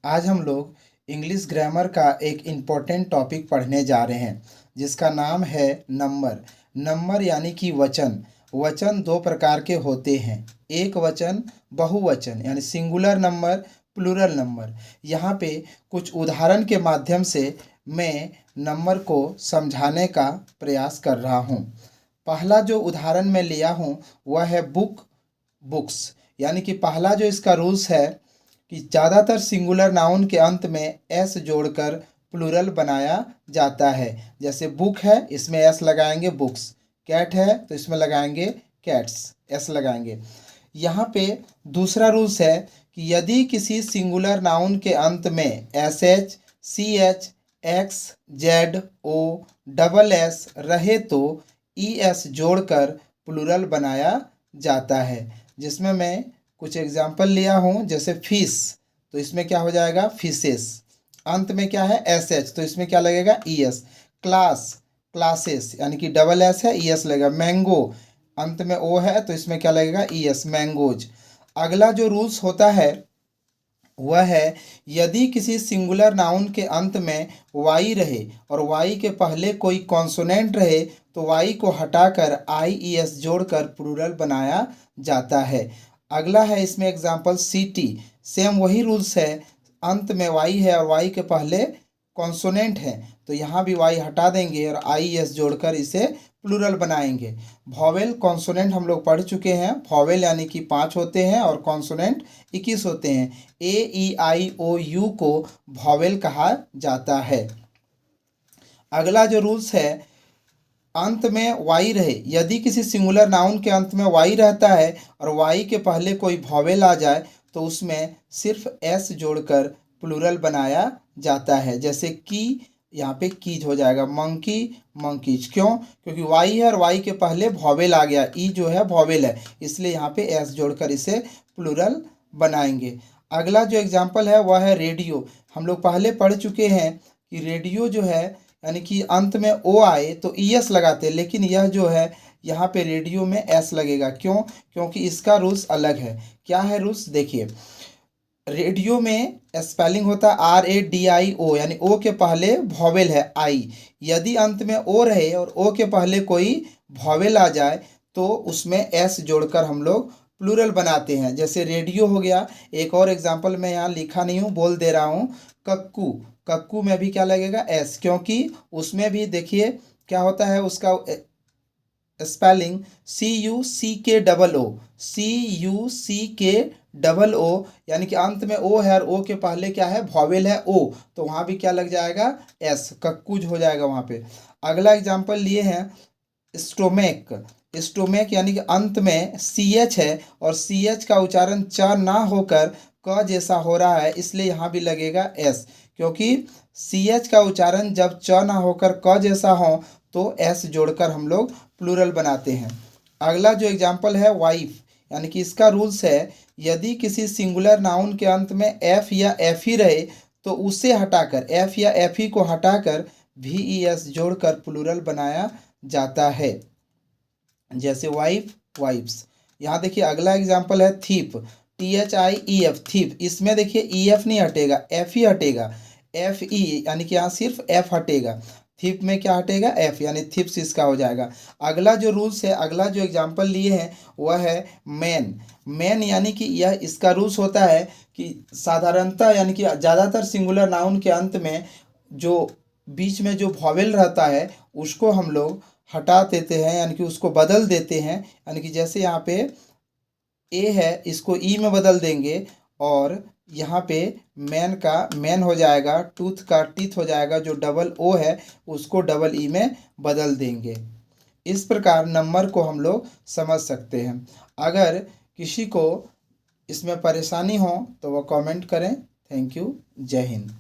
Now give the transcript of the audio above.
आज हम लोग इंग्लिश ग्रामर का एक इम्पोर्टेंट टॉपिक पढ़ने जा रहे हैं जिसका नाम है नंबर। नंबर यानी कि वचन। वचन दो प्रकार के होते हैं, एक वचन, बहुवचन यानी सिंगुलर नंबर, प्लूरल नंबर। यहाँ पे कुछ उदाहरण के माध्यम से मैं नंबर को समझाने का प्रयास कर रहा हूँ। पहला जो उदाहरण मैं लिया हूँ वह है बुक्स। यानी कि पहला जो इसका रूल्स है कि ज़्यादातर सिंगुलर नाउन के अंत में एस जोड़कर प्लूरल बनाया जाता है। जैसे बुक है, इसमें एस लगाएंगे बुक्स। कैट है तो इसमें लगाएंगे कैट्स, एस लगाएंगे। यहाँ पे दूसरा रूल्स है कि यदि किसी सिंगुलर नाउन के अंत में S H, C H, X, Z, O, double S रहे तो ई एस जोड़कर प्लूरल बनाया जाता है। जिसमें मैं कुछ एग्जाम्पल लिया हूँ, जैसे फिश तो इसमें क्या हो जाएगा फिशेस। अंत में क्या है एस एच तो इसमें क्या लगेगा ई एस। क्लास, क्लासेस यानी कि डबल एस है ई एस लगेगा। मैंगो अंत में ओ है तो इसमें क्या लगेगा ई एस, मैंगोज। अगला जो रूल्स होता है वह है यदि किसी सिंगुलर नाउन के अंत में वाई रहे और वाई के पहले कोई कॉन्सोनेंट रहे तो वाई को हटाकर आई ई एस जोड़कर प्लूरल बनाया जाता है। अगला है इसमें एग्जांपल सिटी। सेम वही रूल्स है, अंत में वाई है और वाई के पहले कॉन्सोनेंट है तो यहाँ भी वाई हटा देंगे और आई एस जोड़कर इसे प्लूरल बनाएंगे। वॉवेल कॉन्सोनेंट हम लोग पढ़ चुके हैं। वॉवेल यानी कि 5 होते हैं और कॉन्सोनेंट 21 होते हैं। ए ई आई ओ यू को वॉवेल कहा जाता है। अगला जो रूल्स है, अंत में वाई रहे। यदि किसी सिंगुलर नाउन के अंत में वाई रहता है और वाई के पहले कोई वॉवेल आ जाए तो उसमें सिर्फ एस जोड़कर प्लूरल बनाया जाता है। जैसे की, यहाँ पे कीज हो जाएगा। Monkey, monkeys. क्यों? क्योंकि वाई है और वाई के पहले वॉवेल आ गया, ई जो है वॉवेल है, इसलिए यहाँ पे एस जोड़कर इसे प्लूरल बनाएंगे। अगला जो एग्जाम्पल है वह है रेडियो। हम लोग पहले पढ़ चुके हैं कि रेडियो जो है यानी कि अंत में ओ आए तो ई एस लगाते हैं, लेकिन यह जो है यहाँ पे रेडियो में एस लगेगा। क्यों? क्योंकि इसका रूल्स अलग है। क्या है रूल्स देखिए, रेडियो में स्पेलिंग होता है आर ए डी आई ओ, यानी ओ के पहले वॉवेल है आई। यदि अंत में ओ रहे और ओ के पहले कोई वॉवेल आ जाए तो उसमें एस जोड़कर हम लोग प्लूरल बनाते हैं। जैसे रेडियो हो गया। एक और एग्जांपल मैं यहाँ लिखा नहीं हूँ, बोल दे रहा हूँ। कक्कू, कक्कू में भी क्या लगेगा एस, क्योंकि उसमें भी देखिए क्या होता है, उसका स्पेलिंग सी यू सी के double O, C you see के डबल ओ, यानी कि अंत में ओ है और ओ के पहले क्या है वॉवेल है ओ, तो वहाँ भी क्या लग जाएगा एस, कक्कुज हो जाएगा वहाँ पे। अगला एग्जांपल लिए हैं स्टोमेक। स्टोमेक यानी कि अंत में सी एच है और सी एच का उच्चारण च ना होकर क जैसा हो रहा है, इसलिए यहाँ भी लगेगा एस। क्योंकि सी एच का उच्चारण जब च ना होकर क जैसा हो तो एस जोड़कर हम लोग प्लूरल बनाते हैं। अगला जो एग्जाम्पल है वाइफ, यानी कि इसका रूल्स है यदि किसी सिंगुलर नाउन के अंत में एफ या एफ ही रहे तो उसे हटाकर, एफ या एफ ही को हटाकर वी ई एस जोड़कर प्लूरल बनाया जाता है। जैसे वाइफ, वाइफ्स। यहाँ देखिए अगला एग्जाम्पल है thief. T H I E F, thief. इसमें देखिए ई एफ नहीं हटेगा, एफ ही हटेगा। एफ ई यानी कि यहाँ सिर्फ एफ हटेगा। थीप में क्या हटेगा एफ, यानी थीप्स इसका हो जाएगा। अगला जो रूल्स है, अगला जो एग्जाम्पल लिए हैं वह है मैन। मैन यानी कि यह इसका रूल्स होता है कि साधारणतः यानी कि ज़्यादातर सिंगुलर नाउन के अंत में जो बीच में जो वॉवेल रहता है उसको हम लोग हटा देते हैं, यानी कि उसको बदल देते हैं। यानी कि जैसे यहाँ पे ए है इसको ई में बदल देंगे और यहाँ पे मैन का मैन हो जाएगा, टूथ का टीथ हो जाएगा, जो डबल ओ है उसको डबल ई में बदल देंगे। इस प्रकार नंबर को हम लोग समझ सकते हैं। अगर किसी को इसमें परेशानी हो तो वह कमेंट करें। Thank you. जय हिंद।